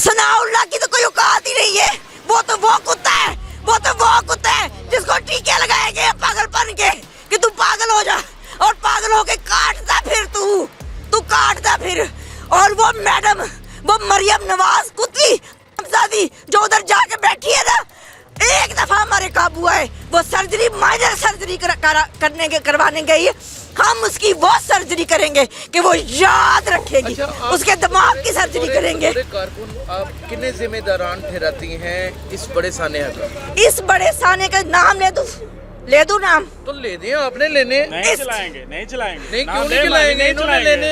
सनाउल्लाह की तो कोई औकात ही नहीं है। वो कुत्ता है, वो कुत्ता है जिसको टीके लगाए गए पागलपन के कि तू पागल हो जा और पागल होके काटता फिर तू काटता फिर। और वो मैडम, वो मरियम नवाज कुत्ती हमजादी जो उधर जाके बैठी है ना, एक दफा हमारे काबू आए, वो सर्जरी माइनर सर्जरी करवाने गई है। हम उसकी वो सर्जरी करेंगे कि वो याद रखेगी। अच्छा, उसके दिमाग की सर्जरी करेंगे। कारकुन, आप कितने जिम्मेदारान ठहराती हैं इस बड़े सानिया का? इस बड़े साने का नाम ले दो नाम तो ले दिए आपने। लेने नहीं चलाएंगे नहीं क्यों नहीं चलाएंगे? इन्होंने लेने,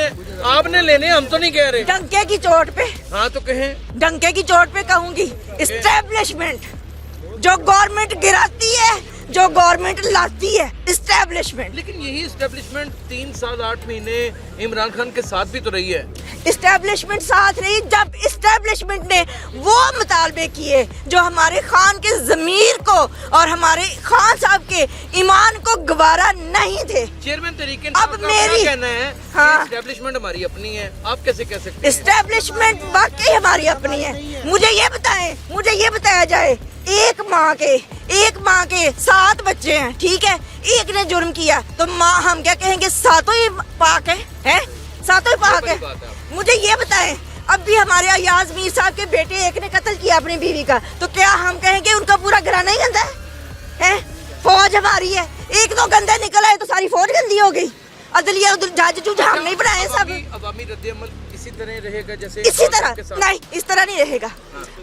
आपने लेने, हम तो नहीं कह रहे। डंके की चोट पे, हाँ तो कहें। डंके की चोट पे कहूंगी। एस्टेब्लिशमेंट जो गवर्नमेंट गिराती है, जो गवर्नमेंट लाती है, एस्टेब्लिशमेंट। लेकिन यही एस्टेब्लिशमेंट 3 साल 8 महीने इमरान खान के साथ भी तो रही है। एस्टेब्लिशमेंट साथ रही जब एस्टेब्लिशमेंट ने वो मुतालबे किए जो हमारे खान के ज़मीर को और हमारे खान साहब के ईमान को गवारा नहीं थे। चेयरमैन तरीके अब मेरी कहना है हाँ, एस्टेब्लिशमेंट हमारी अपनी है, आप कैसे कह सकते हैं? एस्टेब्लिशमेंट वाकई हमारी अपनी है। मुझे ये बताया जाए, एक माँ के 7 बच्चे हैं, ठीक है, एक ने जुर्म किया तो माँ हम क्या कहेंगे? सातों ही पाक है? सातों ही पाक है। मुझे ये बताएं, अब भी हमारे अयाज मीर साहब के बेटे एक ने कत्ल किया अपनी बीवी का, तो क्या हम कहेंगे उनका पूरा घराना ही गंदा है? फौज हमारी है, एक दो गंदे निकल आए तो सारी फौज गंदी हो गई। अदलिया जज जूझ हम नहीं बनाए सब। अवामी रद्द-ए-अमल इसी तरह रहेगा जैसे इसी तरह नहीं, इस तरह नहीं रहेगा।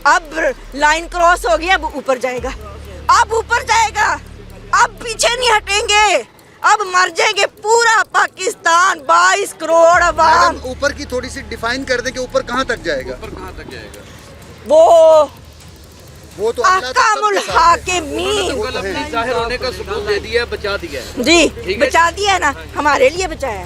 अब लाइन क्रॉस हो गई, अब ऊपर जाएगा, अब पीछे नहीं हटेंगे, अब मर जाएंगे पूरा पाकिस्तान, 22 करोड़ अवाम। ऊपर की थोड़ी सी डिफाइन कर दें कि ऊपर कहाँ तक जाएगा? ऊपर कहाँ तक जाएगा? वो तो अहकामुल हाकिमीन कल अपनी जाहिर होने का सबूत दे दिया, बचा दिया है। जी बचा दिया है ना, हमारे लिए बचाया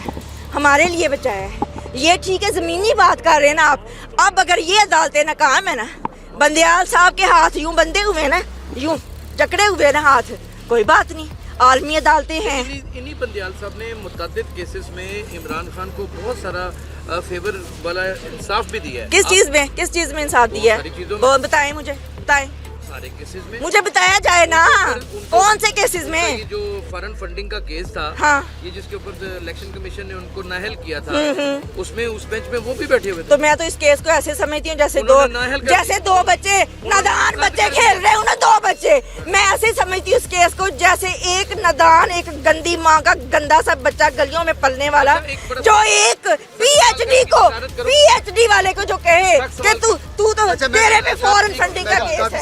है। ये ठीक है, जमीनी बात कर रहे हैं ना आप। अब अगर ये अदालतें नाकाम है ना, बंदयाल साहब के हाथ यूं बंधे हुए ना, यूं जकड़े हुए ना हाथ, कोई बात नहीं, आलमी अदालतें हैं। इन्हीं बंदयाल साहब ने मुतअद्दिद केसेस में इमरान खान को बहुत सारा फेवर वाला इंसाफ भी दिया है। किस चीज में इंसाफ दिया है? वो बताएं, मुझे बताएं। सारे केसेस में मुझे बताया जाए ना, कौन से केसेस में? ये जो फॉरेन फंडिंग का केस था, हाँ, ये जिसके ऊपर इलेक्शन कमीशन ने उनको नाअहल किया था, उसमें उस बेंच में वो भी बैठे हुए थे। तो मैं तो इस केस को ऐसे समझती हूँ जैसे दो बच्चे नादान बच्चे खेल रहे हैं ना, 2 बच्चे। मैं ऐसे समझती हूँ इस केस को जैसे एक नादान, एक गंदी माँ का गंदा सा बच्चा गलियों में पलने वाला, जो एक PhD वाले को जो कहे कि तू तो तेरे पे फॉरेन फंडिंग का केस है।